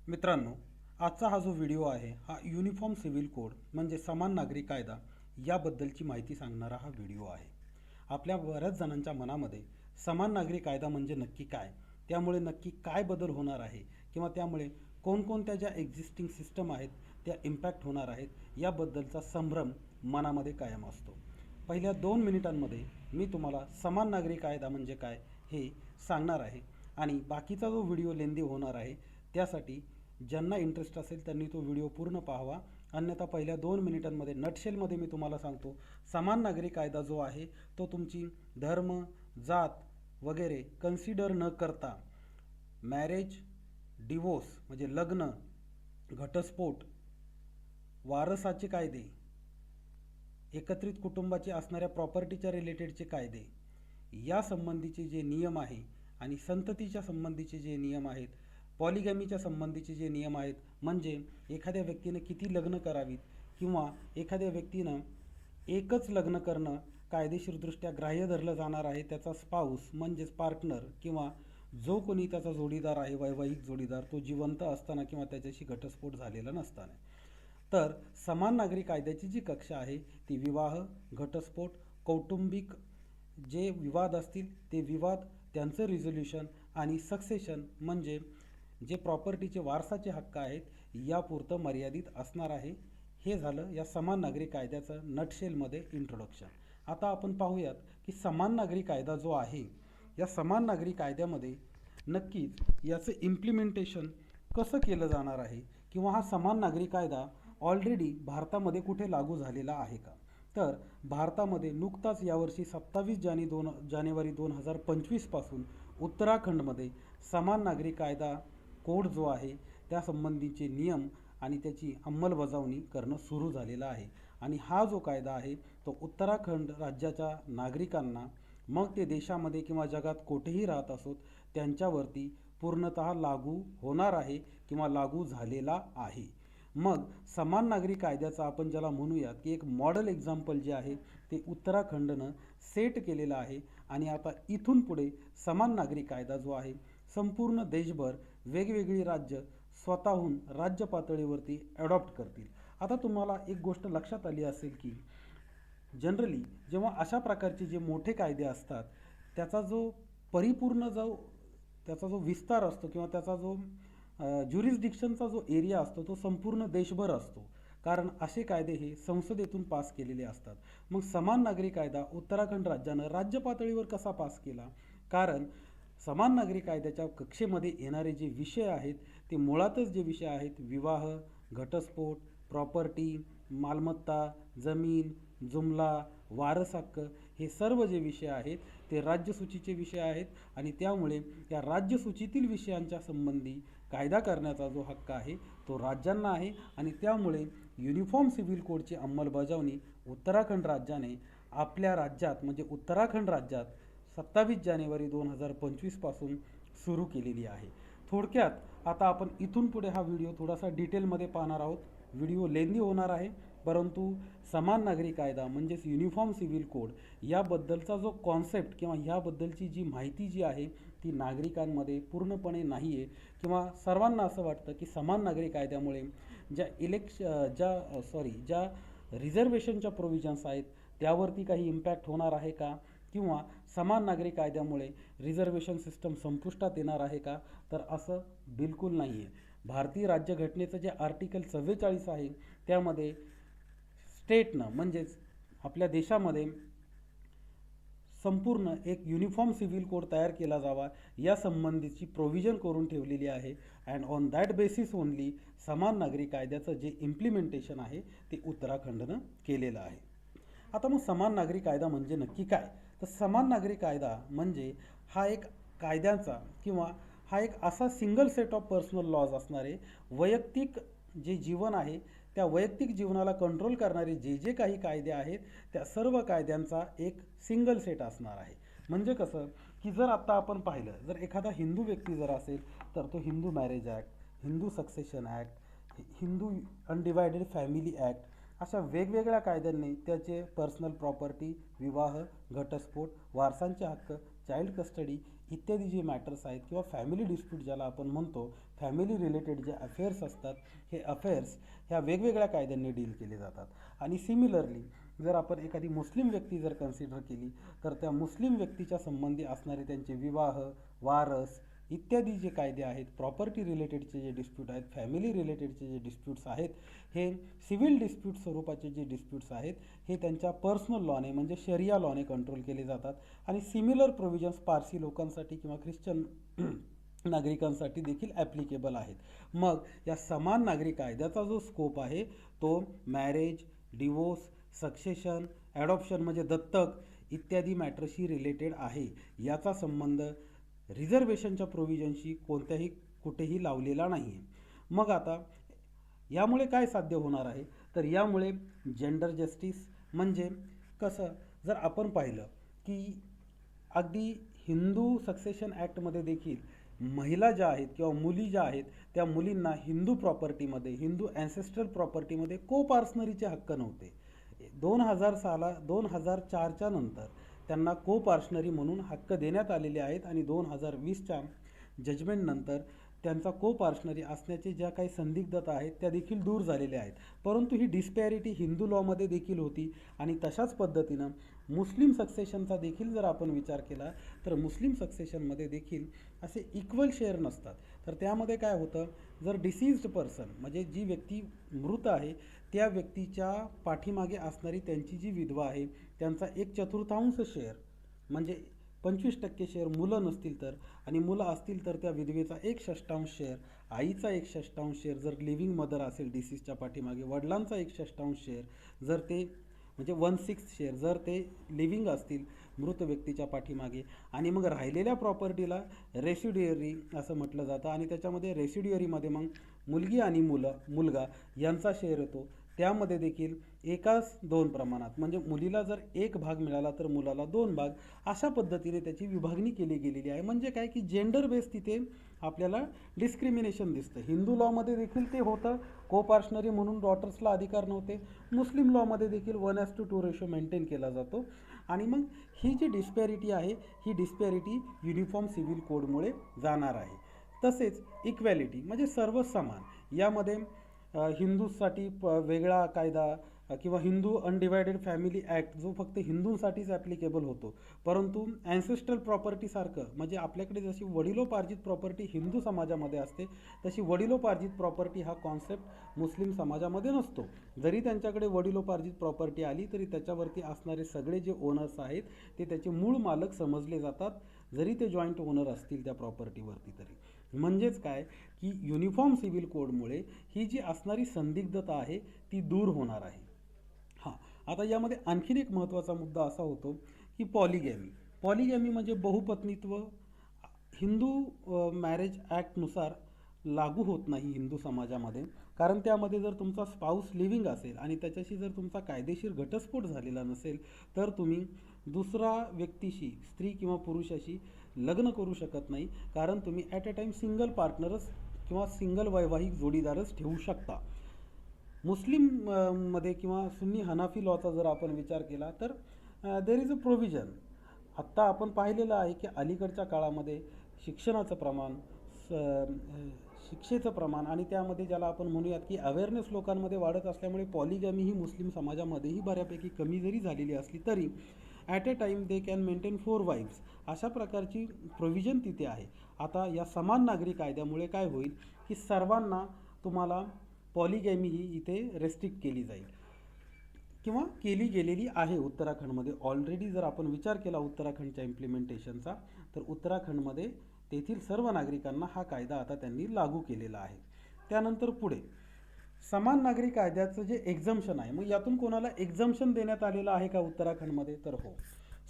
मित्रांनो, आजचा हा जो व्हिडिओ आहे हा युनिफॉर्म सिव्हिल कोड म्हणजे समान नागरी कायदा याबद्दलची माहिती सांगणारा हा व्हिडिओ आहे. आपल्या बऱ्याच जणांच्या मनामध्ये समान नागरी कायदा म्हणजे नक्की काय, त्यामुळे नक्की काय बदल होणार आहे किंवा त्यामुळे कोणकोणत्या ज्या एक्झिस्टिंग सिस्टम आहेत त्या इम्पॅक्ट होणार आहेत याबद्दलचा संभ्रम मनामध्ये कायम असतो. पहिल्या 2 मिनिटांमध्ये मी तुम्हाला समान नागरी कायदा म्हणजे काय हे सांगणार आहे आणि बाकीचा जो व्हिडिओ लेंदी होणार आहे त्यासाठी ज्यांना इंटरेस्ट असेल त्यांनी तो व्हिडिओ पूर्ण पाहावा. अन्यथा पहिल्या 2 मिनिटांमध्ये नटशेलमध्ये मी तुम्हाला सांगतो, समान नागरी कायदा जो आहे तो तुमची धर्म, जात वगैरे कन्सिडर न करता मॅरेज, डिवोर्स म्हणजे लग्न, घटस्फोट, वारसाचे कायदे, एकत्रित कुटुंबाचे असणाऱ्या प्रॉपर्टीच्या रिलेटेडचे कायदे या संबंधीचे जे नियम आहे आणि संततीच्या संबंधीचे जे नियम आहेत, पॉलिगॅमीच्या संबंधीचे जे नियम आहेत, म्हणजे एखाद्या व्यक्तीनं किती लग्न करावीत किंवा एखाद्या व्यक्तीनं एकच लग्न करणं कायदेशीरदृष्ट्या ग्राह्य धरलं जाणार आहे, त्याचा स्पाऊस म्हणजेच पार्टनर किंवा जो कोणी त्याचा जोडीदार आहे, वैवाहिक जोडीदार, तो जिवंत असताना किंवा त्याच्याशी घटस्फोट झालेला नसताना. तर समान नागरी कायद्याची जी कक्षा आहे ती विवाह, घटस्फोट, कौटुंबिक जे विवाद असतील ते विवाद, त्यांचं रिझोल्युशन आणि सक्सेशन म्हणजे जे प्रॉपर्टीचे वारसाचे हक्क आहेत यापुरतं मर्यादित असणार आहे. हे झालं या समान नागरी कायद्याचं नटशेलमध्ये इंट्रोडक्शन. आता आपण पाहूयात की समान नागरी कायदा जो आहे या समान नागरी कायद्यामध्ये नक्कीच याचं इम्प्लिमेंटेशन कसं केलं जाणार आहे किंवा हा समान नागरी कायदा ऑलरेडी भारतामध्ये कुठे लागू झालेला आहे का. तर भारतामध्ये नुकताच यावर्षी 27 जानेवारी 2025 पासून उत्तराखंडमध्ये समान नागरी कायदा कोड जो आहे त्यासंबंधीचे नियम आणि त्याची अंमलबजावणी करणं सुरू झालेलं आहे. आणि हा जो कायदा आहे तो उत्तराखंड राज्याच्या नागरिकांना, मग ते देशामध्ये किंवा जगात कुठेही राहत असोत, त्यांच्यावरती पूर्णतः लागू होणार आहे किंवा लागू झालेला आहे. मग समान नागरी कायद्याचा आपण ज्याला म्हणूयात की एक मॉडेल एक्झाम्पल जे आहे ते उत्तराखंडनं सेट केलेलं आहे. आणि आता इथून पुढे समान नागरी कायदा जो आहे संपूर्ण देशभर वेगवेगळी राज्य स्वतःहून राज्य पातळीवरती ॲडॉप्ट करतील. आता तुम्हाला एक गोष्ट लक्षात आली असेल की जनरली जेव्हा अशा प्रकारचे जे मोठे कायदे असतात त्याचा जो परिपूर्ण त्याचा जो विस्तार असतो किंवा त्याचा जो ज्युरिस्डिक्शनचा जो एरिया असतो तो संपूर्ण देशभर असतो, कारण असे कायदे हे संसदेतून पास केलेले असतात. मग समान नागरी कायदा उत्तराखंड राज्यानं राज्य पातळीवर कसा पास केला, कारण समान नागरी कायद्याच्या कक्षेमध्ये येणारे जे विषय आहेत ते मुळातच जे विषय आहेत विवाह, घटस्फोट, प्रॉपर्टी, मालमत्ता, जमीन, जुमला, वारस हक्क, हे सर्व जे विषय आहेत ते राज्यसूचीचे विषय आहेत. आणि त्यामुळे या राज्यसूचीतील विषयांच्या संबंधी कायदा करण्याचा जो हक्क आहे तो राज्यांना आहे. आणि त्यामुळे युनिफॉर्म सिव्हिल कोडची अंमलबजावणी उत्तराखंड राज्याने आपल्या राज्यात म्हणजे उत्तराखंड राज्यात 27 जानेवारी 2025 पासून सुरू केलेली आहे. थोडक्यात आता आपण इथून पुढे हा व्हिडिओ थोडासा डिटेलमध्ये पाहणार आहोत. व्हिडिओ लेंदी होणार आहे, परंतु समान नागरी कायदा म्हणजेच युनिफॉर्म सिव्हिल कोड याबद्दलचा जो कॉन्सेप्ट किंवा ह्याबद्दलची जी माहिती जी आहे ती नागरिकांमध्ये पूर्णपणे नाही आहे किंवा सर्वांना असं वाटतं की समान नागरी कायद्यामुळे ज्या रिझर्वेशनच्या प्रोव्हिजन्स आहेत त्यावरती काही इम्पॅक्ट होणार आहे का, किंवा समान नागरी कायद्यामुळे रिझर्वेशन सिस्टम संपुष्टात येणार आहे का, तर असं बिलकुल नाही आहे. भारतीय राज्यघटनेचं जे आर्टिकल 44 आहे त्यामध्ये स्टेटनं म्हणजेच आपल्या देशामध्ये संपूर्ण एक युनिफॉर्म सिव्हिल कोड तयार केला जावा या संबंधीची प्रोव्हिजन करून ठेवलेली आहे. And on that basis only समान नागरी कायद्याचं जे इम्प्लिमेंटेशन आहे ते उत्तराखंडनं केलेलं आहे. आता मग समान नागरी कायदा म्हणजे नक्की काय, तर समान नागरी कायदा म्हणजे हा एक कायद्यांचा किंवा हा एक असा single set of personal laws असणारे वैयक्तिक जे जीवन आहे त्या वैयक्तिक जीवनाला कंट्रोल करणारे जे जे काही कायदे आहेत त्या सर्व कायद्यांचा एक सिंगल सेट असणार आहे. म्हणजे कसं की जर आत्ता आपण पाहिलं, जर एखादा हिंदू व्यक्ती जर असेल तर तो Hindu marriage act, Hindu succession act, Hindu undivided family act अशा वेगवेगळ्या कायद्यांनी त्याचे पर्सनल प्रॉपर्टी, विवाह, घटस्फोट, वारसांचे हक्क, चाइल्ड कस्टडी इत्यादी जे मॅटर्स आहेत किंवा फॅमिली डिस्प्यूट ज्याला आपण म्हणतो, फॅमिली रिलेटेड जे अफेअर्स असतात, हे अफेअर्स ह्या वेगवेगळ्या कायद्यांनी डील केले जातात. आणि सिमिलरली जर आपण एखादी मुस्लिम व्यक्ती जर कन्सिडर केली तर त्या मुस्लिम व्यक्तीच्या संबंधी असणारे त्यांचे विवाह, वारस इत्यादी जे कायदे आहेत, प्रॉपर्टी रिलेटेडचे जे डिस्प्यूट आहेत, फॅमिली रिलेटेडचे जे डिस्प्यूट्स आहेत, हे सिव्हिल डिस्प्यूट स्वरूपाचे जे डिस्प्यूट्स आहेत, हे त्यांच्या पर्सनल लॉने म्हणजे शरिया लॉने कंट्रोल केले जातात. आणि सिमिलर प्रोव्हिजन्स पारसी लोकांसाठी किंवा ख्रिश्चन नागरिकांसाठी देखील ॲप्लिकेबल आहेत. मग या समान नागरी कायद्याचा जो स्कोप आहे तो मॅरेज, डिवोर्स, सक्सेशन, ॲडॉप्शन म्हणजे दत्तक इत्यादी मॅटरशी रिलेटेड आहे. याचा संबंध रिझर्वेशनच्या प्रोव्हिजनशी कोणत्याही कुठेही लावलेला नाही आहे. मग आता यामुळे काय साध्य होणार आहे, तर यामुळे जेंडर जस्टिस म्हणजे कसं, जर आपण पाहिलं की अगदी हिंदू सक्सेशन ॲक्टमध्ये देखील महिला ज्या आहेत किंवा मुली ज्या आहेत त्या मुलींना हिंदू प्रॉपर्टीमध्ये, हिंदू ॲन्सेस्ट्रल प्रॉपर्टीमध्ये को पार्सनरीचे हक्क नव्हते. 2004च्या नंतर त्यांना को पार्सनरी म्हणून हक्क देण्यात आलेले आहेत आणि 2020च्या जजमेंटनंतर त्यांचा को पार्सनरी असण्याचे ज्या काही संदिग्धता आहेत त्या देखील दूर झालेल्या आहेत. परंतु ही डिस्पॅरिटी हिंदू लॉमध्ये देखील होती आणि तशाच पद्धतीनं मुस्लिम सक्सेशनचा देखील जर आपण विचार केला तर मुस्लिम सक्सेशनमध्ये देखील असे इक्वल शेअर नसतात. तर त्यामध्ये काय होतं, जर डिसीज्ड पर्सन म्हणजे जी व्यक्ती मृत आहे त्या व्यक्तीच्या पाठीमागे असणारी त्यांची जी विधवा आहे त्यांचा 1/4 शेअर म्हणजे 25% शेअर मुलं नसतील तर, आणि मुलं असतील तर त्या विधवेचा 1/6 शेअर, आईचा 1/6 शेअर जर लिव्हिंग मदर असेल डिसीजच्या पाठीमागे, वडिलांचा 1/6 शेअर जर ते म्हणजे 1/6 शेअर जर ते लिव्हिंग असतील मृत व्यक्तीच्या पाठीमागे. आणि मग राहिलेल्या प्रॉपर्टीला रेसिड्युअरी असं म्हटलं जातं आणि त्याच्यामध्ये रेसिड्युअरीमध्ये मग मुलगी आणि मुलगा यांचा शेअर येतो. त्यामध्ये देखील 1:2 प्रमाणात म्हणजे मुलीला जर 1 भाग मिळाला तर मुलाला 2 भाग, अशा पद्धतीने त्याची विभागणी केली गेलेली आहे. म्हणजे काय की जेंडर बेस तिथे आपल्याला डिस्क्रिमिनेशन दिसतं. हिंदू लॉमध्ये देखील ते होतं, को पार्सनरी म्हणून डॉटर्सला अधिकार नव्हते. मुस्लिम लॉमध्ये देखील 1:2 रेशो मेंटेन केला जातो. आणि मग ही जी डिस्पॅरिटी आहे ही डिस्पॅरिटी युनिफॉर्म सिव्हिल कोडमुळे जाणार आहे. तसेच इक्वॅलिटी म्हणजे सर्व समान. यामध्ये हिंदूसाठी वेगळा कायदा किंवा हिंदू अनडिवायडेड फॅमिली ॲक्ट जो फक्त हिंदूंसाठीच ॲप्लिकेबल होतो. परंतु ॲन्सेस्ट्रल प्रॉपर्टीसारखं म्हणजे आपल्याकडे जशी वडिलोपार्जित प्रॉपर्टी हिंदू समाजामध्ये असते तशी वडिलोपार्जित प्रॉपर्टी हा कॉन्सेप्ट मुस्लिम समाजामध्ये नसतो. जरी त्यांच्याकडे वडिलोपार्जित प्रॉपर्टी आली तरी त्याच्यावरती असणारे सगळे जे ओनर्स आहेत ते त्याचे मूळ मालक समजले जातात, जरी ते जॉईंट ओनर असतील त्या प्रॉपर्टीवरती तरी. म्हणजेच काय की युनिफॉर्म सिव्हिल कोडमुळे ही जी असणारी संदिग्धता आहे ती दूर होणार आहे. हां, आता यामध्ये आणखीन एक महत्त्वाचा मुद्दा असा होतो की पॉलिगॅमी म्हणजे बहुपत्नीत्व हिंदू मॅरेज ॲक्टनुसार लागू होत नाही हिंदू समाजामध्ये. कारण त्यामध्ये जर तुमचा स्पाऊस लिव्हिंग असेल आणि त्याच्याशी जर तुमचा कायदेशीर घटस्फोट झालेला नसेल तर तुम्ही दुसरा व्यक्तीशी, स्त्री किंवा पुरुषाशी लग्न करू शकत नाही. कारण तुम्ही ॲट अ टाईम सिंगल पार्टनरच किंवा सिंगल वैवाहिक जोडीदारच ठेवू शकता. मुस्लिम मध्ये किंवा सुन्नी हनाफी लॉचा जर आपण विचार केला तर देर इज अ प्रोव्हिजन. आत्ता आपण पाहिलेलं आहे की अलीकडच्या काळामध्ये शिक्षणाचं प्रमाण, शिक्षेचं प्रमाण आणि त्यामध्ये ज्याला आपण म्हणूयात की अवेअरनेस लोकांमध्ये वाढत असल्यामुळे पॉलिगॅमी ही मुस्लिम समाजामध्येही बऱ्यापैकी कमी जरी झालेली असली तरी at a time they can maintain 4 wife's अशा प्रकारची प्रोव्हिजन तिथे आहे. आता या समान नागरी कायद्यामुळे काय होईल की सर्वांना तुम्हाला पॉलिगॅमी ही इथे रेस्ट्रिक्ट केली जाईल किंवा केली गेलेली आहे उत्तराखंडमध्ये ऑलरेडी. जर आपण विचार केला उत्तराखंडच्या इम्प्लिमेंटेशनचा तर उत्तराखंडमध्ये तेथील सर्व नागरिकांना हा कायदा आता त्यांनी लागू केलेला आहे. त्यानंतर पुढे समान नागरी कायद्याचं जे एक्झम्पशन आहे, मग यातून कोणाला एक्झम्पशन देण्यात आलेलं आहे का उत्तराखंडमध्ये, तर हो.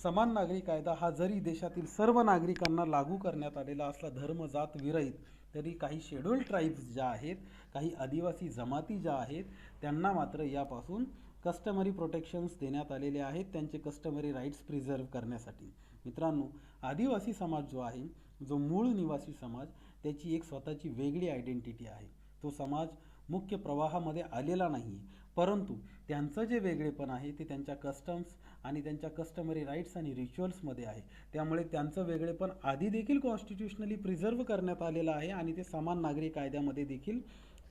समान नागरी कायदा हा जरी देशातील सर्व नागरिकांना लागू करण्यात आलेला असला धर्म जात विरहित, तरी काही शेड्यूल्ड ट्राईब्स ज्या आहेत, काही आदिवासी जमाती ज्या आहेत त्यांना मात्र यापासून कस्टमरी प्रोटेक्शन्स देण्यात आलेले आहेत त्यांचे कस्टमरी राईट्स प्रिझर्व करण्यासाठी. मित्रांनो, आदिवासी समाज जो आहे, जो मूळ निवासी समाज, त्याची एक स्वतःची वेगळी आयडेंटिटी आहे. तो समाज मुख्य प्रवाहामध्ये आलेला नाही आहे, परंतु त्यांचं जे वेगळेपण आहे ते त्यांच्या कस्टम्स आणि त्यांच्या कस्टमरी राईट्स आणि रिच्युअल्समध्ये आहे. त्यामुळे त्यांचं वेगळेपण आधी देखील कॉन्स्टिट्यूशनली प्रिझर्व करण्यात आलेलं आहे आणि ते समान नागरी कायद्यामध्ये देखील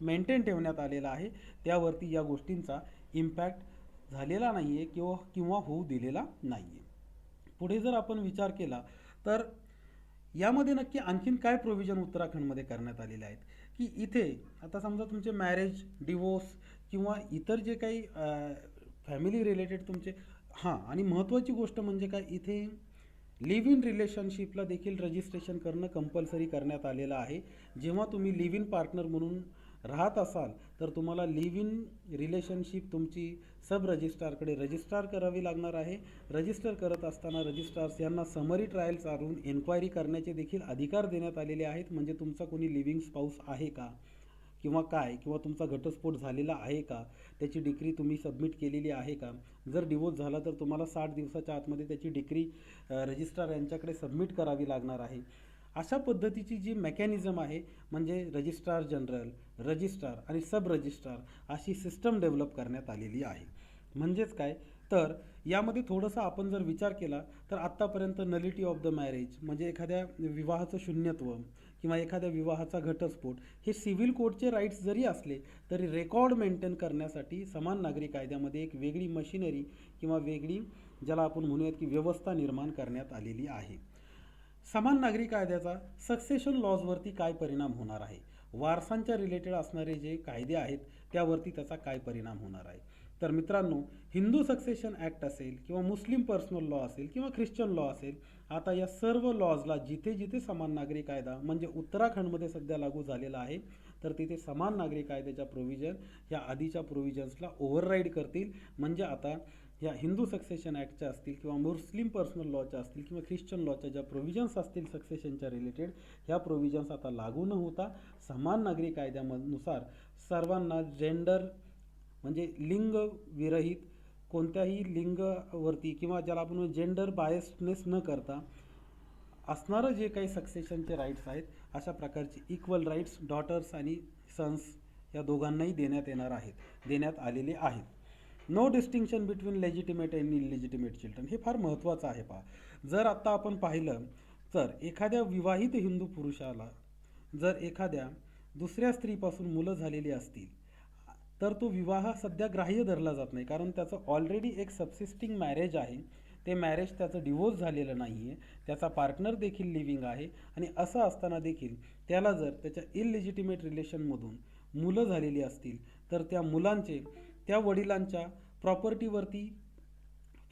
मेंटेन ठेवण्यात आलेलं आहे. त्यावरती या गोष्टींचा इम्पॅक्ट झालेला नाही आहे किंवा होऊ दिलेला नाही आहे. पुढे जर आपण विचार केला तर यामध्ये नक्की आणखीन काय प्रोव्हिजन उत्तराखंडमध्ये करण्यात आलेले आहेत, की इथे आता समजा तुमचे मॅरेज, डिवोर्स किंवा इतर जे काही फॅमिली रिलेटेड तुमचे आणि महत्त्वाची गोष्ट म्हणजे काय, इथे लिव्ह इन रिलेशनशिपला देखील रजिस्ट्रेशन करणं कंपल्सरी करण्यात आलेलं आहे. जेव्हा तुम्ही लिव्ह इन पार्टनर म्हणून राहत असाल तर तुम्हाला लिव्ह इन रिलेशनशिप तुमची सब रजिस्ट्रारकडे रजिस्ट्रार करावी लागणार आहे. रजिस्टर करत असताना रजिस्ट्रार्स यांना समरी ट्रायल चालवून एन्क्वायरी करण्याचे देखील अधिकार देण्यात आलेले आहेत. म्हणजे तुमचा कोणी लिव्हिंग स्पाऊस आहे का किंवा तुमचा घटस्फोट झालेला आहे का, त्याची डिक्री तुम्ही सबमिट केलेली आहे का. जर डिवोर्स झाला तर तुम्हाला 60 दिवसाच्या आतमध्ये त्याची डिक्री रजिस्ट्रार यांच्याकडे सबमिट करावी लागणार आहे. अशा पद्धतीची जी मेकॅनिझम आहे म्हणजे रजिस्ट्रार जनरल, रजिस्ट्रार आणि सब रजिस्ट्रार अशी सिस्टम डेव्हलप करण्यात आलेली आहे. म्हणजेच काय तर यामध्ये थोडंसं आपण जर विचार केला तर आत्तापर्यंत नलिटी ऑफ द मॅरेज म्हणजे एखाद्या विवाहाचं शून्यत्व किंवा एखाद्या विवाहाचा घटस्फोट हे सिव्हिल कोडचे राईट्स जरी असले तरी रेकॉर्ड मेंटेन करण्यासाठी समान नागरी कायद्यामध्ये एक वेगळी मशिनरी किंवा वेगळी ज्याला आपण म्हणूयात की व्यवस्था निर्माण करण्यात आलेली आहे. समान नागरी कायद्याचा सक्सेशन लॉजवरती काय परिणाम होणार आहे, वारसांच्या रिलेटेड असणारे जे कायदे आहेत त्यावरती त्याचा काय परिणाम होणार आहे. तर मित्रांनो, हिंदू सक्सेशन ॲक्ट असेल किंवा मुस्लिम पर्सनल लॉ असेल किंवा ख्रिश्चन लॉ असेल, आता या सर्व लॉजला जिथे जिथे समान नागरी कायदा म्हणजे उत्तराखंडमध्ये सध्या लागू झालेला आहे तर तिथे समान नागरी कायद्याच्या प्रोव्हिजन या आधीच्या प्रोव्हिजन्सला ओव्हरराईड करतील. म्हणजे आता या हिंदू सक्सेशन ॲक्टच्या असतील किंवा मुस्लिम पर्सनल लॉच्या असतील किंवा ख्रिश्चन लॉच्या ज्या प्रोव्हिजन्स असतील सक्सेशनच्या रिलेटेड, ह्या प्रोव्हिजन्स आता लागू न होता समान नागरी कायद्यानुसार सर्वांना जेंडर म्हणजे लिंग विरहित कोणत्याही लिंगवरती किंवा ज्याला आपण जेंडर बायसनेस न करता असणारं जे काही सक्सेशनचे राईट्स आहेत अशा प्रकारचे इक्वल राईट्स डॉटर्स आणि सन्स या दोघांनाही देण्यात आलेले आहेत. No distinction between legitimate and illegitimate children, हे फार महत्त्वाचं आहे. जर आत्ता आपण पाहिलं तर एखाद्या विवाहित हिंदू पुरुषाला जर एखाद्या दुसऱ्या स्त्रीपासून मुलं झालेली असतील तर तो विवाह सध्या ग्राह्य धरला जात नाही, कारण त्याचं ऑलरेडी एक सबसिस्टिंग मॅरेज आहे. ते मॅरेज त्याचं डिवोर्स झालेलं नाही आहे, त्याचा पार्टनर देखील लिव्हिंग आहे आणि असं असताना देखील त्याला जर त्याच्या इलिजिटिमेट रिलेशनमधून मुलं झालेली असतील तर त्या मुलांचे त्या वडिलांच्या प्रॉपर्टीवरती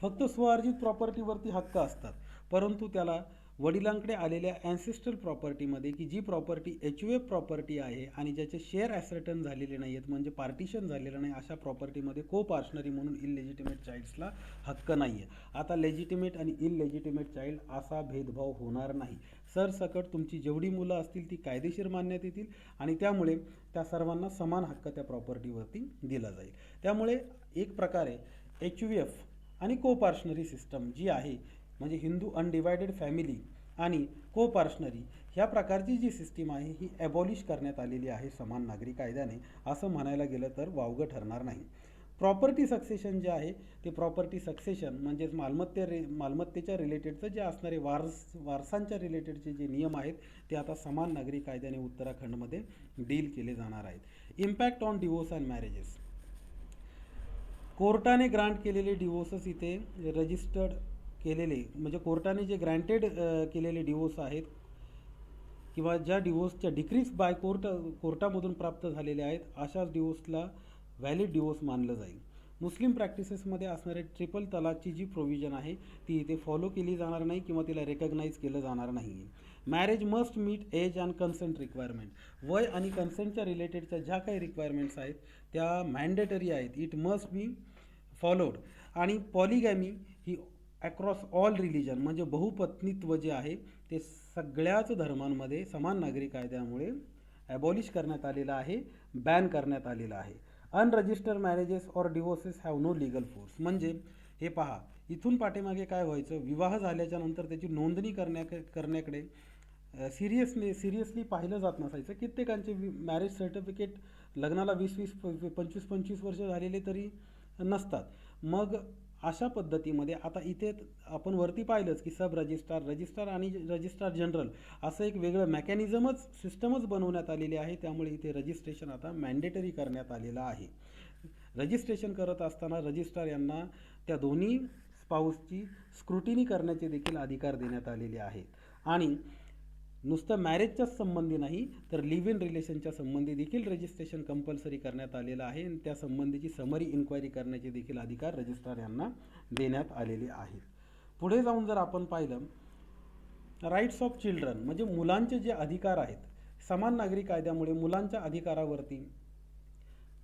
फक्त स्वअर्जित प्रॉपर्टीवरती हक्क असतात, परंतु त्याला वडिलांकडे आलेल्या ॲन्सेस्ट्रल प्रॉपर्टीमध्ये की जी प्रॉपर्टी HUF प्रॉपर्टी आहे आणि ज्याचे शेअर ॲसर्टन झालेले नाही आहेत म्हणजे पार्टिशन झालेलं नाही, अशा प्रॉपर्टीमध्ये को पार्टनरी म्हणून इललेजिटिमेट चाइल्ड्सला हक्क नाही आहे. आता लेजिटिमेट आणि इललेजिटिमेट चाइल्ड असा भेदभाव होणार नाही. सरसकट तुमची जेवढी मुलं असतील ती कायदेशीर मानण्यात येतील आणि त्यामुळे त्या सर्वांना समान हक्क त्या प्रॉपर्टीवरती दिला जाईल. त्यामुळे एक प्रकारे HUF आणि को पार्टनरी सिस्टम जी आहे म्हणजे हिंदू अनडिवायडेड फॅमिली आणि को पार्टनरी ह्या प्रकारची जी सिस्टीम आहे ही ॲबॉलिश करण्यात आलेली आहे समान नागरी कायद्याने, असं म्हणायला गेलं तर वावगं ठरणार नाही. प्रॉपर्टी सक्सेशन जे आहे ते प्रॉपर्टी सक्सेशन म्हणजेच मालमत्तेच्या रिलेटेडचं जे असणारे वारसांच्या रिलेटेडचे जे नियम आहेत ते आता समान नागरी कायद्याने उत्तराखंडमध्ये डील केले जाणार आहेत. Impact on divorce and marriages, कोर्टाने ग्रांट केलेले डिवोर्सेस इथे रजिस्टर्ड केलेले म्हणजे कोर्टाने जे ग्रँटेड केलेले डिवोर्स आहेत किंवा ज्या डिवोर्सच्या डिक्रीज बाय कोर्टामधून प्राप्त झालेल्या आहेत अशाच डिवोर्सला व्हॅलिड डिवोर्स मानलं जाईल. मुस्लिम प्रॅक्टिसेसमध्ये असणारे ट्रिपल तलाकची जी प्रोव्हिजन आहे ती इथे फॉलो केली जाणार नाही किंवा तिला रेकग्नाईज केलं जाणार नाही. Marriage must meet age and consent requirement, वय आणि कन्सेंटच्या रिलेटेडच्या ज्या काही रिक्वायरमेंट्स आहेत त्या मॅन्डेटरी आहेत, इट मस्ट बी फॉलोड. आणि पॉलिगॅमी ही अक्रॉस ऑल रिलिजन म्हणजे बहुपत्नीत्व जे आहे ते सगळ्याच धर्मांमध्ये समान नागरी कायद्यामुळे ॲबॉलिश करण्यात आलेलं आहे, बॅन करण्यात आलेलं आहे. Unregistered marriages or divorces have no legal force, म्हणजे हे पहा इथून पाठीमागे काय व्हायचं, विवाह झाल्याच्या नंतर त्याची नोंदणी करण्याकडे सिरियसली पाहिलं जात नसायचं. कित्येकांचे मॅरेज सर्टिफिकेट लग्नाला 20-20 25-25 वर्ष झालेले तरी नसतात. मग अशा पद्धतीमध्ये आता इथे आपण वरती पाहिलंच की सब रजिस्ट्रार आणि रजिस्ट्रार जनरल असं एक वेगळं मेकॅनिझमच सिस्टमच बनवण्यात आलेली आहे. त्यामुळे इथे रजिस्ट्रेशन आता मॅन्डेटरी करण्यात आलेलं आहे. रजिस्ट्रेशन करत असताना रजिस्ट्रार यांना त्या दोन्ही स्पाऊसची स्क्रुटिनी करण्याचे देखील अधिकार देण्यात आलेले आहेत. आणि नुसतं मॅरेजच्याच संबंधी नाही तर लिव्ह इन रिलेशनच्या संबंधी देखील रजिस्ट्रेशन कंपल्सरी करण्यात आलेलं आहे आणि त्या संबंधीची समरी इन्क्वायरी करण्याचे देखील अधिकार रजिस्ट्रार यांना देण्यात आलेले आहेत. पुढे जाऊन जर आपण पाहिलं राईट्स ऑफ चिल्ड्रन म्हणजे मुलांचे जे अधिकार आहेत, समान नागरी कायद्यामुळे मुलांच्या अधिकारावरती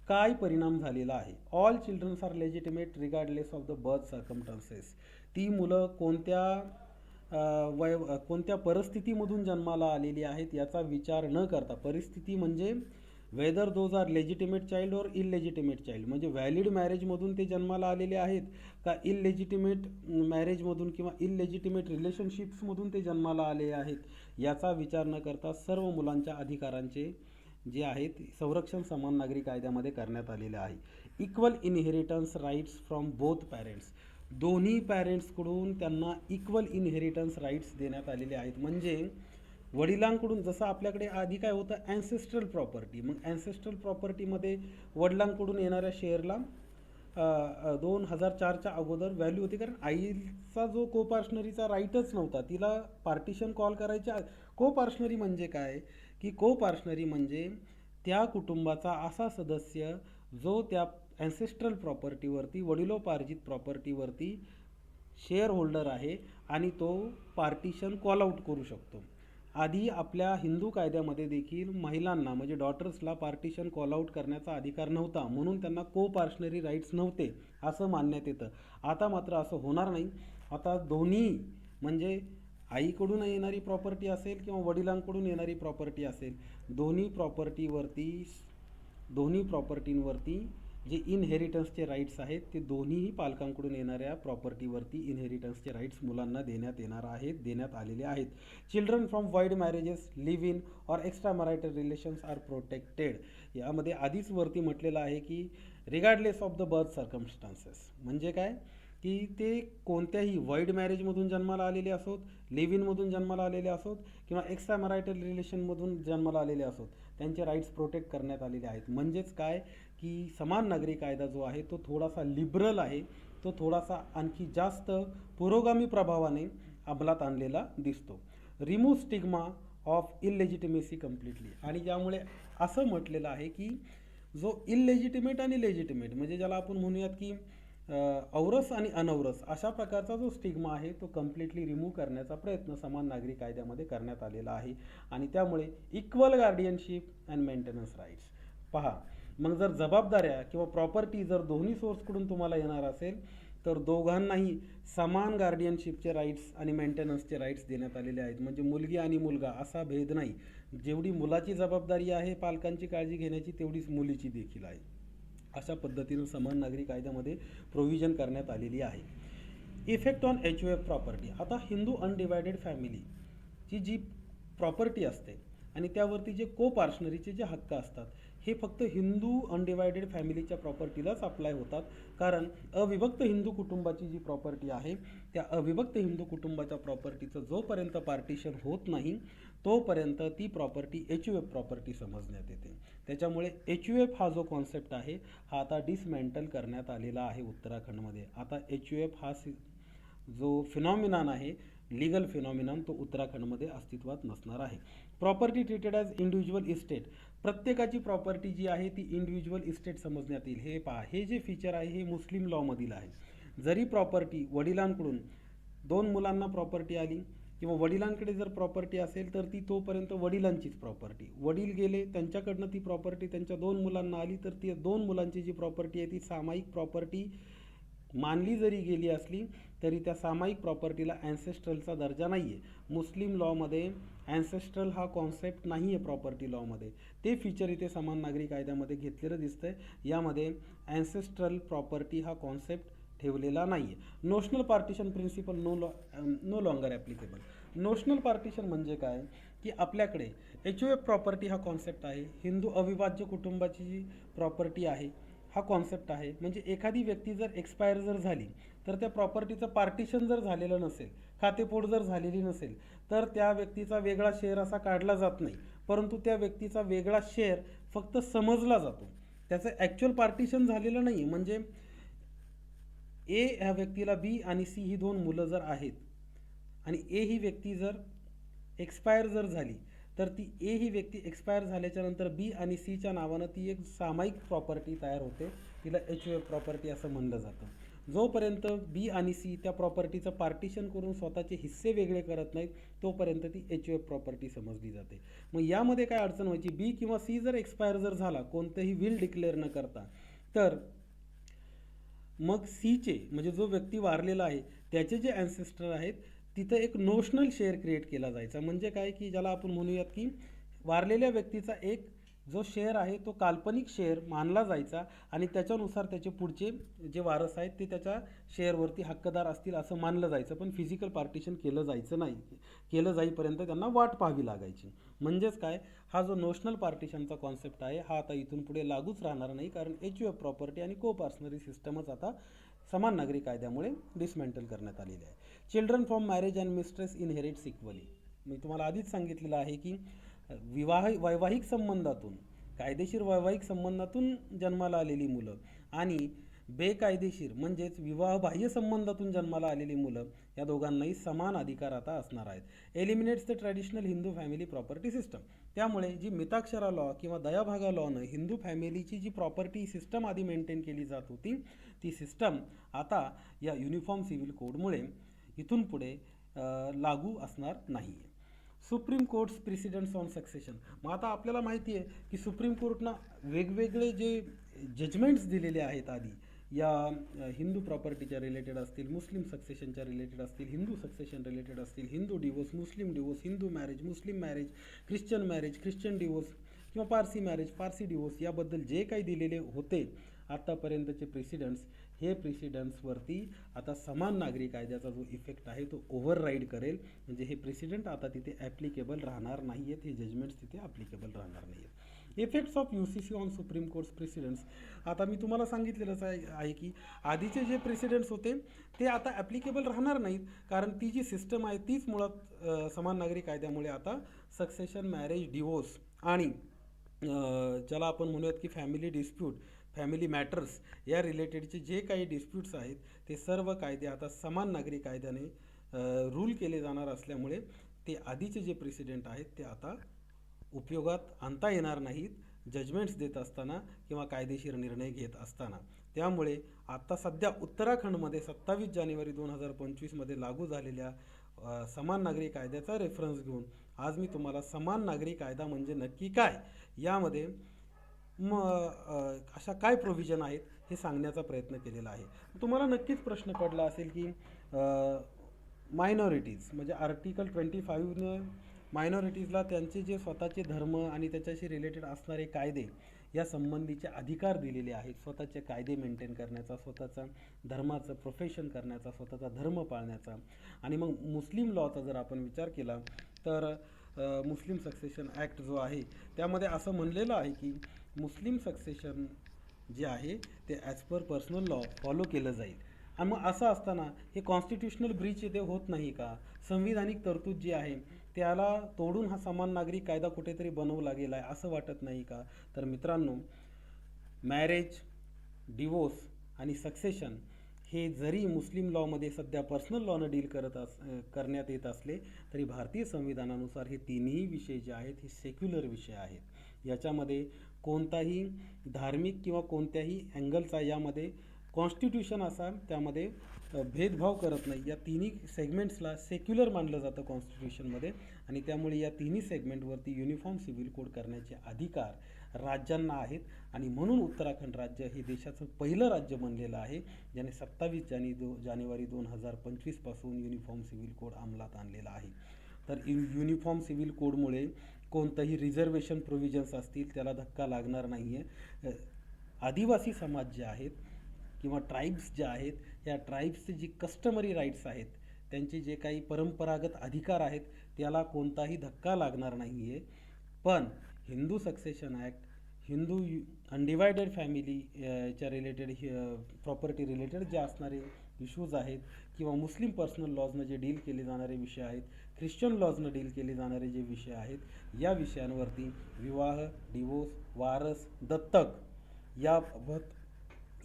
काय परिणाम झालेला आहे. All childrens are legitimate regardless of the birth circumstances. ती मुलं कोणत्या परिस्थितीमधून जन्माला आलेली आहेत याचा विचार न करता, परिस्थिती म्हणजे whether those are legitimate child और इललेजिटिमेट चाइल्ड, म्हणजे व्हॅलिड मॅरेजमधून ते जन्माला आलेले आहेत का इललेजिटिमेट मॅरेजमधून किंवा इललेजिटिमेट रिलेशनशिप्समधून ते जन्माला आले आहेत, याचा विचार न करता सर्व मुलांच्या अधिकारांचे जे आहेत संरक्षण समान नागरी कायद्यामध्ये करण्यात आलेले आहे. Equal inheritance rights from both parents, दोन्ही पॅरेंट्सकडून त्यांना इक्वल इनहेरिटन्स राईट्स देण्यात आलेले आहेत. म्हणजे वडिलांकडून जसं आपल्याकडे आधी काय होतं ॲन्सेस्ट्रल प्रॉपर्टी, मग ॲन्सेस्ट्रल प्रॉपर्टीमध्ये वडिलांकडून येणाऱ्या शेअरला 2004च्या अगोदर व्हॅल्यू होती, कारण आईचा जो कोपार्शनरीचा राईटच नव्हता, तिला पार्टिशन कॉल करायच्या. कोपार्शनरी म्हणजे काय की कोपार्शनरी म्हणजे त्या कुटुंबाचा असा सदस्य जो त्या ॲन्सेस्ट्रल प्रॉपर्टीवरती वडिलोपार्जित प्रॉपर्टीवरती शेअर होल्डर आहे आणि तो पार्टिशन कॉल आऊट करू शकतो. आधी आपल्या हिंदू कायद्यामध्ये देखील महिलांना म्हणजे डॉटर्सला पार्टिशन कॉल आऊट करण्याचा अधिकार नव्हता, म्हणून त्यांना कोपार्शनरी राईट्स नव्हते असं मानण्यात येतं. आता मात्र असं होणार नाही. आता दोन्ही म्हणजे आईकडून येणारी प्रॉपर्टी असेल किंवा वडिलांकडून येणारी प्रॉपर्टी असेल, दोन्ही प्रॉपर्टींवरती जे इनहेरिटन्सचे राईट्स आहेत ते दोन्हीही पालकांकडून येणाऱ्या प्रॉपर्टीवरती इनहेरिटन्सचे राईट्स मुलांना देण्यात आलेले आहेत. Children from void marriages, live in or extra marital relations are protected. यामध्ये आधीच वरती म्हटलेलं आहे की regardless of the birth circumstances, म्हणजे काय की ते कोणत्याही वाईड मॅरेजमधून जन्माला आलेले असोत, लिव्ह इनमधून जन्माला आलेले असोत किंवा एक्स्ट्रा मॅरिटल रिलेशनमधून जन्माला आलेले असोत, त्यांचे राईट्स प्रोटेक्ट करण्यात आलेले आहेत. म्हणजेच काय की समान नागरी कायदा जो आहे तो थोडासा लिबरल आहे, तो थोडासा आणखी जास्त पुरोगामी प्रभावाने अंमलात आणलेला दिसतो. रिमूव्ह स्टिग्मा ऑफ इललेजिटिमेसी कम्प्लिटली, आणि यामुळे असं म्हटलेलं आहे की जो इललेजिटिमेट आणि लेजिटिमेट म्हणजे ज्याला आपण म्हणूयात की औरस आणि अनौरस अशा प्रकारचा जो स्टिग्मा आहे तो कम्प्लिटली रिमूव्ह करण्याचा प्रयत्न समान नागरी कायद्यामध्ये करण्यात आलेला आहे. आणि त्यामुळे equal guardianship and maintenance rights. पहा, मग जर जबाबदाऱ्या किंवा प्रॉपर्टी जर दोन्ही सोर्सकडून तुम्हाला येणार असेल तर दोघांनाही समान गार्डियनशिपचे राईट्स आणि मेंटेनन्सचे राईट्स देण्यात आलेले आहेत. म्हणजे मुलगी आणि मुलगा असा भेद नाही. जेवढी मुलाची जबाबदारी आहे पालकांची काळजी घेण्याची, तेवढीच मुलीची देखील आहे. अशा पद्धतीनं समान नागरी कायद्यामध्ये प्रोव्हिजन करण्यात आलेली आहे. Effect on HOF property. आता हिंदू अनडिवायडेड फॅमिलीची जी प्रॉपर्टी असते आणि त्यावरती जे कोपार्शनरीचे जे हक्क असतात हे फक्त हिंदू अनडिवायडेड फॅमिलीच्या प्रॉपर्टीलाच अप्लाय होतात. कारण अविभक्त हिंदू कुटुंबाची जी प्रॉपर्टी आहे त्या अविभक्त हिंदू कुटुंबाच्या प्रॉपर्टीचं जोपर्यंत पार्टिशन होत नाही तोपर्यंत ती प्रॉपर्टी HOF प्रॉपर्टी समजण्यात येते. त्याच्यामुळे HOF हा जो कॉन्सेप्ट आहे हा आता डिसमेंटल करण्यात आलेला आहे उत्तराखंडमध्ये. आता HOF हा जो फिनॉमिनॉन आहे, लीगल फिनॉमिनॉन, तो उत्तराखंडमध्ये अस्तित्वात नसणार आहे. Property treated as individual estate. प्रत्येकाची प्रॉपर्टी जी आहे ती इंडिव्हिज्युअल इस्टेट समजण्यात येईल. हे पहा, हे जे फीचर आहे हे मुस्लिम लॉमधील आहे. जरी प्रॉपर्टी वडिलांकडून 2 मुलांना प्रॉपर्टी आली किंवा वडिलांकडे जर प्रॉपर्टी असेल तर ती तोपर्यंत वडिलांचीच प्रॉपर्टी. वडील गेले, त्यांच्याकडनं ती प्रॉपर्टी त्यांच्या 2 मुलांना आली तर ती 2 मुलांची जी प्रॉपर्टी आहे ती सामायिक प्रॉपर्टी मानली जरी गेली असली तरी त्या सामायिक प्रॉपर्टीला ॲन्सेस्ट्रलचा दर्जा नाही आहे. मुस्लिम लॉमध्ये ॲन्सेस्ट्रल हा कॉन्सेप्ट नाही आहे प्रॉपर्टी लॉमध्ये. ते फीचर इथे समान नागरी कायद्यामध्ये घेतलेलं दिसतं आहे. यामध्ये ॲन्सेस्ट्रल प्रॉपर्टी हा कॉन्सेप्ट ठेवलेला नाही आहे. Notional partition principle no longer applicable. Notional partition म्हणजे काय की आपल्याकडे एच यू एफ प्रॉपर्टी हा कॉन्सेप्ट आहे, हिंदू अविभाज्य कुटुंबाची जी प्रॉपर्टी आहे हा कॉन्सेप्ट आहे. म्हणजे एखादी व्यक्ती जर एक्सपायर जर झाली तर त्या प्रॉपर्टीचं पार्टिशन जर झालेलं नसेल, खातेफोड जर झालेली नसेल, तर त्या व्यक्तीचा वेगळा शेअर असा काढला जात नाही, परंतु त्या व्यक्तीचा वेगळा शेअर फक्त समजला जातो, त्याचं ॲक्च्युअल पार्टिशन झालेलं नाही. म्हणजे ए ह्या व्यक्तीला बी आणि सी ही दोन मुलं जर आहेत आणि ए ही व्यक्ती जर एक्सपायर जर झाली, तर ती ए ही व्यक्ती एक्सपायर झाल्याच्या नंतर बी आणि सीच्या नावानं ती एक सामायिक प्रॉपर्टी तयार होते, तिला एच यू एफ प्रॉपर्टी असं म्हणलं जातं. जोपर्यंत बी आणि सी त्या प्रॉपर्टीचं पार्टिशन करून स्वतःचे हिस्से वेगळे करत नाहीत, तोपर्यंत ती एच यू एफ प्रॉपर्टी समजली जाते. मग यामध्ये काय अडचण व्हायची, बी किंवा सी जर एक्सपायर जर झाला कोणतंही विल डिक्लेअर न करता, तर मग सीचे म्हणजे जो व्यक्ती वारलेला आहे त्याचे जे ॲन्सेस्टर आहेत तिथं एक नोशनल शेअर क्रिएट केला जायचा. म्हणजे काय की ज्याला आपण म्हणूयात की वारलेल्या व्यक्तीचा एक जो शेअर आहे तो काल्पनिक शेअर मानला जायचा आणि त्याच्यानुसार त्याचे पुढचे जे वारस आहेत ते त्याच्या शेअरवरती हक्कदार असतील असं मानलं जायचं. पण फिजिकल पार्टिशन केलं जायचं नाही, केलं जाईपर्यंत त्यांना वाट पाहावी लागायची. म्हणजेच काय, हा जो नोशनल पार्टिशनचा कॉन्सेप्ट आहे हा आता इथून पुढे लागूच राहणार नाही, कारण एच यू एफ प्रॉपर्टी आणि को पार्सनरी सिस्टमच आता समान नागरी कायद्यामुळे डिसमेंटल करण्यात आलेली आहे. Children from marriage and mistress inherits equally. मी तुम्हाला आधीच सांगितलेलं आहे की वैवाहिक संबंधातून, कायदेशीर वैवाहिक संबंधातून जन्माला आलेली मुलं आणि बेकायदेशीर म्हणजेच विवाहबाह्य संबंधातून जन्माला आलेली मुलं या दोघांनाही समान अधिकार आता असणार आहेत. Eliminates the traditional Hindu family property system. त्यामुळे जी मिताक्षरा लॉ किंवा दयाभागा लॉनं हिंदू फॅमिलीची जी प्रॉपर्टी सिस्टम आधी मेंटेन केली जात होती, ती सिस्टम आता या युनिफॉर्म सिव्हिल कोडमुळे इथून पुढे लागू असणार नाही आहे. Supreme courts precedents on succession. मग आता आपल्याला माहिती आहे की सुप्रीम कोर्टनं वेगवेगळे जे जजमेंट्स दिलेले आहेत आधी या हिंदू प्रॉपर्टीच्या रिलेटेड असतील, मुस्लिम सक्सेशनच्या रिलेटेड असतील, हिंदू सक्सेशन रिलेटेड असतील, हिंदू डिवोर्स, मुस्लिम डिवोर्स, हिंदू मॅरेज, मुस्लिम मॅरेज, ख्रिश्चन डिवोर्स किंवा पारसी मॅरेज, पारसी डिवोर्स याबद्दल जे काही दिलेले होते आत्तापर्यंतचे प्रेसिडेंट्स, हे प्रेसिडेंट्सवरती आता समान नागरी कायद्याचा जो इफेक्ट आहे तो ओव्हरराईड करेल. म्हणजे हे प्रेसिडेंट आता तिथे ॲप्लिकेबल राहणार नाही आहेत, हे जजमेंट्स तिथे ॲप्लिकेबल राहणार नाही आहेत. Effects of UCC on supreme courts precedents. आता मी तुम्हाला सांगितलेलंच आहे की आधीचे जे प्रेसिडेंट्स होते ते आता ॲप्लिकेबल राहणार नाहीत, कारण ती जी सिस्टम आहे तीच मुळात समान नागरी कायद्यामुळे आता सक्सेशन, मॅरेज, डिवोर्स आणि ज्याला आपण म्हणूयात की फॅमिली डिस्प्यूट, फॅमिली मॅटर्स या रिलेटेडचे जे काही डिस्प्यूट्स आहेत ते सर्व कायदे आता समान नागरी कायद्याने रूल केले जाणार असल्यामुळे ते आधीचे जे प्रेसिडेंट आहेत ते आता उपयोगात आणता येणार नाहीत जजमेंट्स देत असताना किंवा कायदेशीर निर्णय घेत असताना. त्यामुळे आता सध्या उत्तराखंडमध्ये 27 जानेवारी 2025मध्ये लागू झालेल्या समान नागरी कायद्याचा रेफरन्स घेऊन आज मी तुम्हाला समान नागरी कायदा म्हणजे नक्की काय, यामध्ये अशा काय प्रोव्हिजन आहेत हे सांगण्याचा प्रयत्न केलेला आहे. तुम्हाला नक्कीच प्रश्न पडला असेल की मायनॉरिटीज म्हणजे आर्टिकल 25ने मायनॉरिटीजला त्यांचे जे स्वतःचे धर्म आणि त्याच्याशी रिलेटेड असणारे कायदे या संबंधीचे अधिकार दिलेले आहेत, स्वतःचे कायदे मेंटेन करण्याचा, स्वतःचा धर्माचं प्रोफेशन करण्याचा, स्वतःचा धर्म पाळण्याचा. आणि मग मुस्लिम लॉचा जर आपण विचार केला तर मुस्लिम सक्सेशन ॲक्ट जो आहे त्यामध्ये असं म्हणलेलं आहे की मुस्लिम सक्सेशन जे आहे ते as per personal law follow केलं जाईल. आणि मग असं असताना हे कॉन्स्टिट्युशनल ब्रीच इथे होत नाही का, संविधानिक तरतूद जी आहे त्याला तोडून हा समान नागरी कायदा कुठेतरी बनवला गेला आहे असं वाटत नाही का? तर मित्रांनो, मॅरेज, डिवोर्स आणि सक्सेशन हे जरी मुस्लिम लॉमध्ये सध्या पर्सनल लॉनं डील करण्यात येत असले तरी भारतीय संविधानानुसार हे तिन्ही विषय जे आहेत हे सेक्युलर विषय आहेत. याच्यामध्ये कोणताही धार्मिक किंवा कोणत्याही अँगलचा यामध्ये कॉन्स्टिट्यूशन असा त्यामध्ये भेदभाव करत नाही. या तिन्ही सेगमेंट्सला सेक्युलर मानलं जातं कॉन्स्टिट्यूशनमध्ये आणि त्यामुळे या तिन्ही सेगमेंटवरती युनिफॉर्म सिव्हिल कोड करण्याचे अधिकार राज्यांना आहेत. आणि म्हणून उत्तराखंड राज्य हे देशाचं पहिलं राज्य बनलेलं आहे ज्याने 27 जानेवारी 2025पासून युनिफॉर्म सिव्हिल कोड अंमलात आणलेला आहे. तर युनिफॉर्म सिव्हिल कोडमुळे कोणतंही रिझर्वेशन प्रोव्हिजन्स असतील त्याला धक्का लागणार नाही आहे. आदिवासी समाज जे आहेत किंवा ट्राईब्स जे आहेत या ट्राईब्सचे जी कस्टमरी राईट्स आहेत, त्यांचे जे काही परंपरागत अधिकार आहेत त्याला कोणताही धक्का लागणार नाही आहे. पण Hindu succession act, Hindu undivided family च्या रिलेटेड प्रॉपर्टी रिलेटेड जे असणारे इश्यूज आहेत, किंवा मुस्लिम पर्सनल लॉजनं जे डील केले जाणारे विषय आहेत, ख्रिश्चन लॉजनं डील केले जाणारे जे विषय आहेत, या विषयांवरती विवाह, डिवोर्स, वारस, दत्तक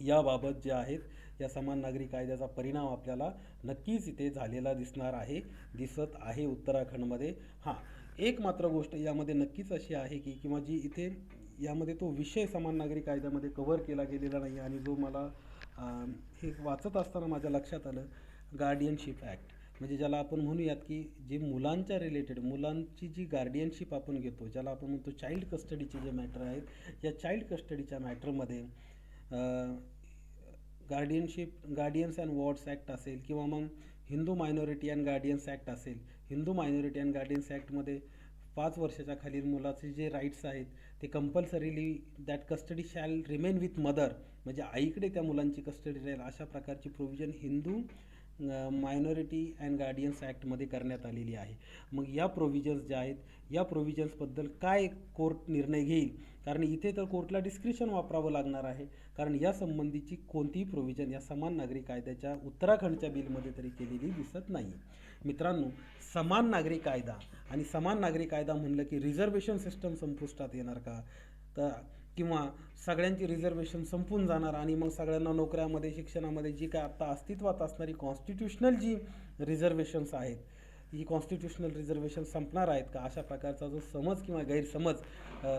याबाबत जे आहेत या समान नागरी कायद्याचा परिणाम आपल्याला नक्कीच इथे झालेला दिसत आहे उत्तराखंडमध्ये. हां, एक मात्र गोष्ट यामध्ये नक्कीच अशी आहे की किंवा जी इथे यामध्ये तो विषय समान नागरी कायद्यामध्ये कव्हर केला गेलेला नाही आणि जो मला हे वाचत असताना माझ्या लक्षात आलं, गार्डियनशिप ॲक्ट. म्हणजे ज्याला आपण म्हणूयात की जे मुलांच्या रिलेटेड, मुलांची जी गार्डियनशिप आपण घेतो, ज्याला आपण म्हणतो चाइल्ड कस्टडीचे जे मॅटर आहेत, या चाइल्ड कस्टडीच्या मॅटरमध्ये गार्डियन्स अँड वॉर्ड्स ॲक्ट असेल, किंवा मग Hindu minority and guardians act असेल. हिंदू मायनॉरिटी अँड गार्डियन्स ॲक्टमध्ये 5 वर्षाच्या खालील मुलाचे जे राईट्स आहेत ते compulsorily that custody shall remain with mother, म्हणजे आईकडे त्या मुलांची कस्टडी राहील, अशा प्रकारची provision Hindu minority and guardians ॲक्टमध्ये करण्यात आलेली आहे. मग या प्रोव्हिजन्स ज्या आहेत, या प्रोव्हिजन्सबद्दल काय कोर्ट निर्णय घेईल, कारण इथे तर कोर्टला डिस्क्रिशन वापरावं लागणार आहे, कारण या संबंधीची कोणतीही प्रोव्हिजन या समान नागरी कायद्याच्या उत्तराखंडच्या बिलमध्ये तरी केलेली दिसत नाही. मित्रांनो, समान नागरी कायदा आणि समान नागरी कायदा म्हणलं की रिझर्वेशन सिस्टम संपुष्टात येणार का, तर किंवा सगळ्यांची रिझर्वेशन संपून जाणार आणि मग सगळ्यांना नोकऱ्यामध्ये, शिक्षणामध्ये जी काय आत्ता अस्तित्वात असणारी कॉन्स्टिट्यूशनल जी रिझर्वेशन्स आहेत, ही कॉन्स्टिट्यूशनल रिझर्वेशन संपणार आहेत का, अशा प्रकारचा जो समज किंवा गैरसमज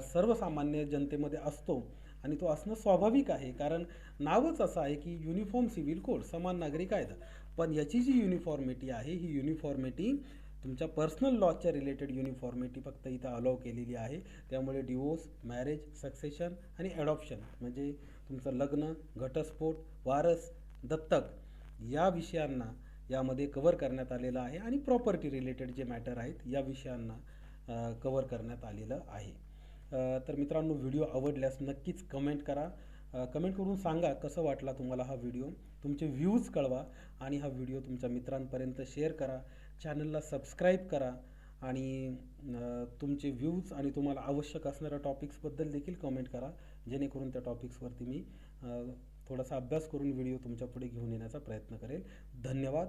सर्वसामान्य जनतेमध्ये असतो. आणि तो असणं स्वाभाविक आहे, कारण नावच असं आहे की युनिफॉर्म सिव्हिल कोड, समान नागरी कायदा. पण याची जी युनिफॉर्मिटी आहे, ही युनिफॉर्मिटी तुमच्या पर्सनल लॉच्या रिलेटेड युनिफॉर्मिटी फक्त इथं अलाव केलेली आहे. त्यामुळे डिवोर्स, मॅरेज, सक्सेशन आणि ॲडॉप्शन, म्हणजे तुमचं लग्न, घटस्फोट, वारस, दत्तक या विषयांना यामध्ये कव्हर करण्यात आलेलं आहे. आणि प्रॉपर्टी रिलेटेड जे मॅटर आहेत या विषयांना कव्हर करण्यात आलेलं आहे. तर मित्रांनो, व्हिडिओ आवडल्यास नक्कीच कमेंट करा. कमेंट करून सांगा कसं वाटला तुम्हाला हा व्हिडिओ. तुमचे व्ह्यूज कळवा आणि हा व्हिडिओ तुमच्या मित्रांपर्यंत शेअर करा. चॅनलला सबस्क्राईब करा आणि तुमचे व्ह्यूज आणि तुम्हाला आवश्यक असणाऱ्या टॉपिक्सबद्दल देखील कमेंट करा, जेणेकरून त्या टॉपिक्सवरती मी थोडासा अभ्यास करून व्हिडिओ तुमच्या पुढे घेऊन येण्याचा प्रयत्न करेल. धन्यवाद.